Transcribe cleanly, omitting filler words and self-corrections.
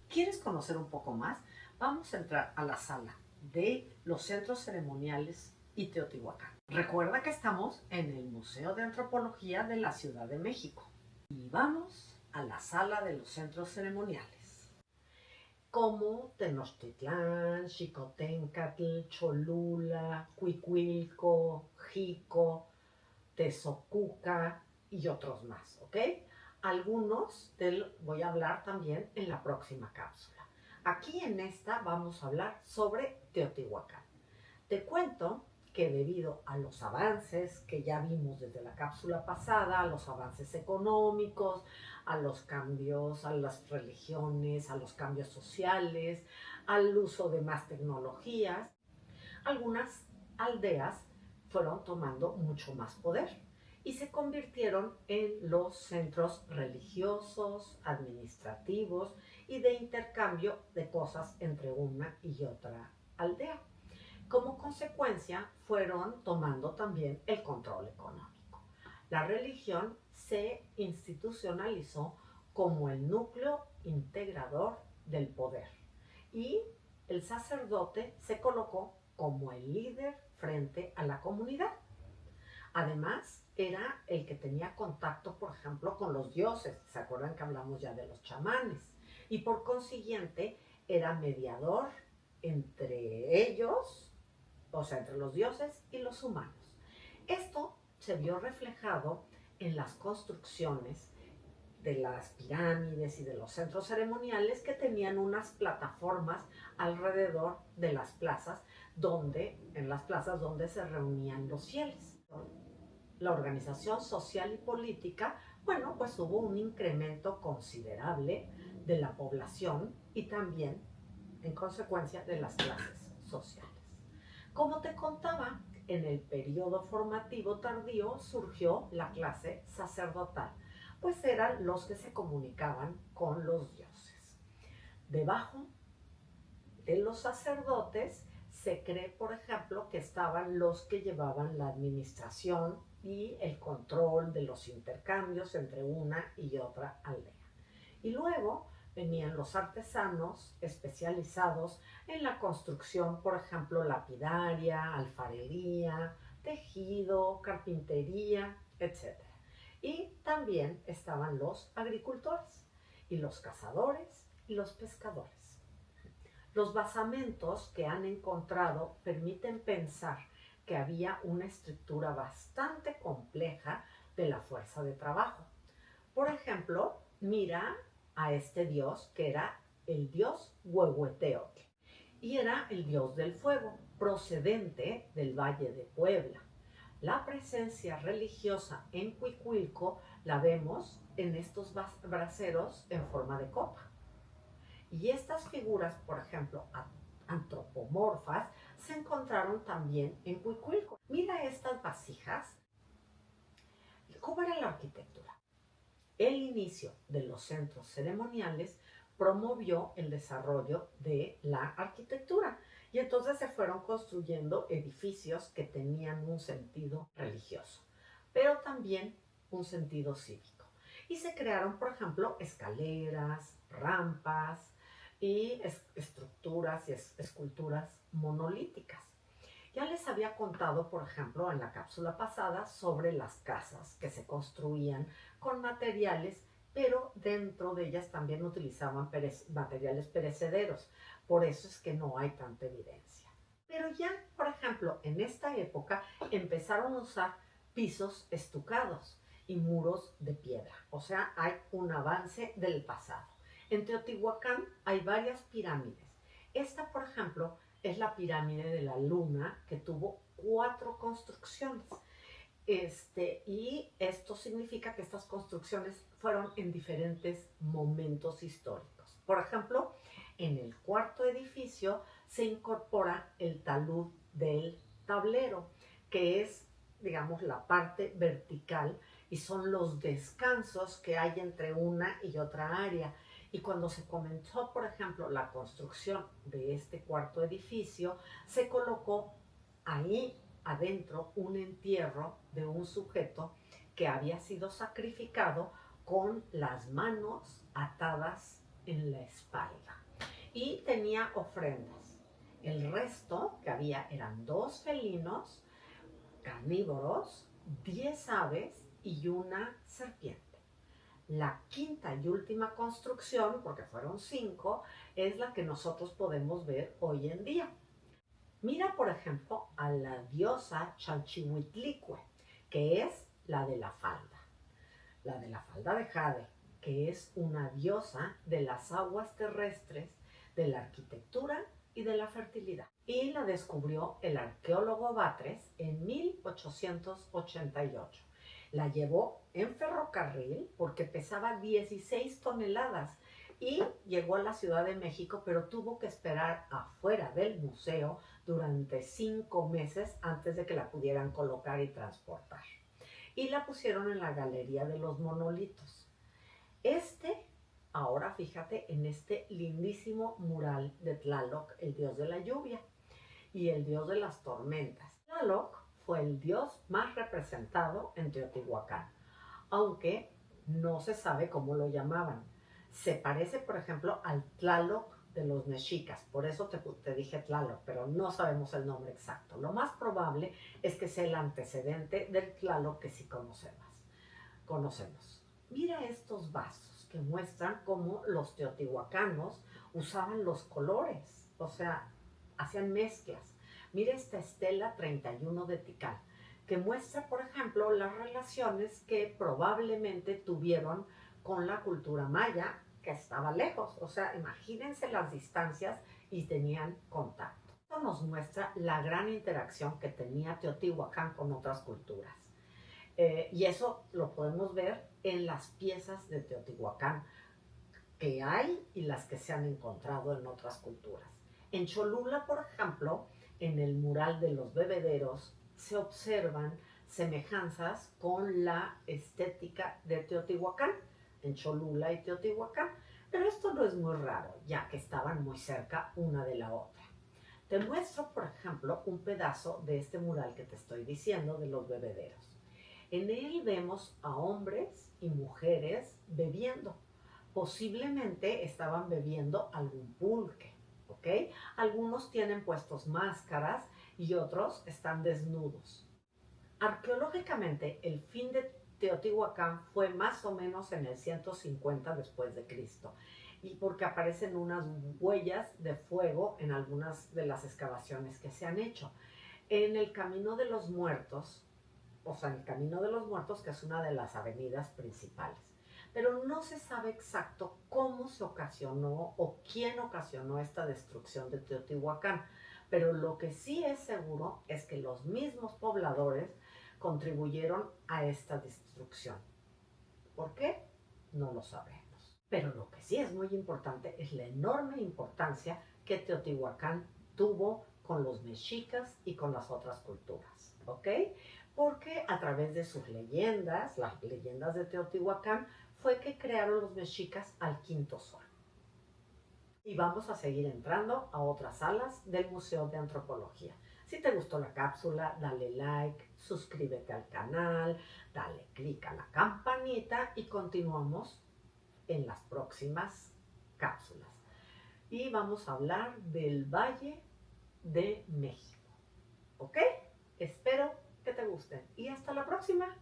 ¿Quieres conocer un poco más? Vamos a entrar a la sala de los centros ceremoniales y Teotihuacán. Recuerda que estamos en el Museo de Antropología de la Ciudad de México. Y vamos a la sala de los centros ceremoniales, como Tenochtitlán, Xicoténcatl, Cholula, Cuicuilco, Jico, Tezocuca y otros más, ¿ok? Algunos voy a hablar también en la próxima cápsula. Aquí en esta vamos a hablar sobre Teotihuacán. Te cuento que debido a los avances que ya vimos desde la cápsula pasada, a los avances económicos, a los cambios, a las religiones, a los cambios sociales, al uso de más tecnologías, algunas aldeas fueron tomando mucho más poder y se convirtieron en los centros religiosos, administrativos y de intercambio de cosas entre una y otra aldea. Como consecuencia, fueron tomando también el control económico. La religión se institucionalizó como el núcleo integrador del poder y el sacerdote se colocó como el líder frente a la comunidad. Además, era el que tenía contacto, por ejemplo, con los dioses. ¿Se acuerdan que hablamos ya de los chamanes? Y por consiguiente, era mediador entre ellos, o sea, entre los dioses y los humanos. Esto se vio reflejado en las construcciones de las pirámides y de los centros ceremoniales que tenían unas plataformas alrededor de las plazas en las plazas donde se reunían los fieles. La organización social y política, bueno, pues hubo un incremento considerable de la población y también, en consecuencia, de las clases sociales. Como te contaba, en el periodo formativo tardío surgió la clase sacerdotal, pues eran los que se comunicaban con los dioses. Debajo de los sacerdotes se cree, por ejemplo, que estaban los que llevaban la administración y el control de los intercambios entre una y otra aldea. Y luego venían los artesanos especializados en la construcción, por ejemplo, lapidaria, alfarería, tejido, carpintería, etc. Y también estaban los agricultores y los cazadores y los pescadores. Los basamentos que han encontrado permiten pensar que había una estructura bastante compleja de la fuerza de trabajo. Por ejemplo, mira a este dios que era el dios Huehueteotl y era el dios del fuego, procedente del Valle de Puebla. La presencia religiosa en Cuicuilco la vemos en estos braseros en forma de copa. Y estas figuras, por ejemplo, antropomorfas, se encontraron también en Cuicuilco. Mira estas vasijas. ¿Cómo era la arquitectura? El inicio de los centros ceremoniales promovió el desarrollo de la arquitectura y entonces se fueron construyendo edificios que tenían un sentido religioso, pero también un sentido cívico. Y se crearon, por ejemplo, escaleras, rampas y estructuras y esculturas monolíticas. Ya les había contado, por ejemplo, en la cápsula pasada sobre las casas que se construían con materiales, pero dentro de ellas también utilizaban materiales perecederos. Por eso es que no hay tanta evidencia. Pero ya, por ejemplo, en esta época empezaron a usar pisos estucados y muros de piedra. O sea, hay un avance del pasado. En Teotihuacán hay varias pirámides. Esta, por ejemplo, es la pirámide de la Luna, que tuvo 4 construcciones. Y esto significa que estas construcciones fueron en diferentes momentos históricos. Por ejemplo, en el cuarto edificio se incorpora el talud del tablero, que es, digamos, la parte vertical y son los descansos que hay entre una y otra área. Y cuando se comenzó, por ejemplo, la construcción de este cuarto edificio, se colocó ahí adentro un entierro de un sujeto que había sido sacrificado con las manos atadas en la espalda y tenía ofrendas. El resto que había eran 2 felinos carnívoros, 10 aves y una serpiente. La quinta y última construcción, porque fueron 5, es la que nosotros podemos ver hoy en día. Mira, por ejemplo, a la diosa Chalchihuitlicue, que es la de la falda. La de la falda de jade, que es una diosa de las aguas terrestres, de la arquitectura y de la fertilidad. Y la descubrió el arqueólogo Batres en 1888. La llevó en ferrocarril porque pesaba 16 toneladas y llegó a la Ciudad de México, pero tuvo que esperar afuera del museo durante 5 meses antes de que la pudieran colocar y transportar. Y la pusieron en la Galería de los Monolitos. Ahora fíjate en este lindísimo mural de Tlaloc, el dios de la lluvia y el dios de las tormentas. Tlaloc fue el dios más representado en Teotihuacán, aunque no se sabe cómo lo llamaban. Se parece, por ejemplo, al Tlaloc de los mexicas, por eso te dije Tlaloc, pero no sabemos el nombre exacto. Lo más probable es que sea el antecedente del Tlaloc que sí conocemos. Mira estos vasos que muestran cómo los teotihuacanos usaban los colores, o sea, hacían mezclas. Mira esta estela 31 de Tikal, que muestra, por ejemplo, las relaciones que probablemente tuvieron con la cultura maya, que estaba lejos. O sea, imagínense las distancias y tenían contacto. Esto nos muestra la gran interacción que tenía Teotihuacán con otras culturas. Y eso lo podemos ver en las piezas de Teotihuacán que hay y las que se han encontrado en otras culturas. En Cholula, por ejemplo, en el mural de los bebederos, se observan semejanzas con la estética de Teotihuacán, en Cholula y Teotihuacán. Pero esto no es muy raro, ya que estaban muy cerca una de la otra. Te muestro, por ejemplo, un pedazo de este mural que te estoy diciendo de los bebederos. En él vemos a hombres y mujeres bebiendo. Posiblemente estaban bebiendo algún pulque, ¿ok? Algunos tienen puestos máscaras y otros están desnudos. Arqueológicamente, el fin de Teotihuacán fue más o menos en el 150 después de Cristo, y porque aparecen unas huellas de fuego en algunas de las excavaciones que se han hecho. En el Camino de los Muertos, el Camino de los Muertos, que es una de las avenidas principales. Pero no se sabe exacto cómo se ocasionó o quién ocasionó esta destrucción de Teotihuacán. Pero lo que sí es seguro es que los mismos pobladores contribuyeron a esta destrucción. ¿Por qué? No lo sabemos. Pero lo que sí es muy importante es la enorme importancia que Teotihuacán tuvo con los mexicas y con las otras culturas, ¿ok? Porque a través de sus leyendas, las leyendas de Teotihuacán, fue que crearon los mexicas al quinto sol. Y vamos a seguir entrando a otras salas del Museo de Antropología. Si te gustó la cápsula, dale like, suscríbete al canal, dale clic a la campanita y continuamos en las próximas cápsulas. Y vamos a hablar del Valle de México. ¿Ok? Espero que te gusten y hasta la próxima.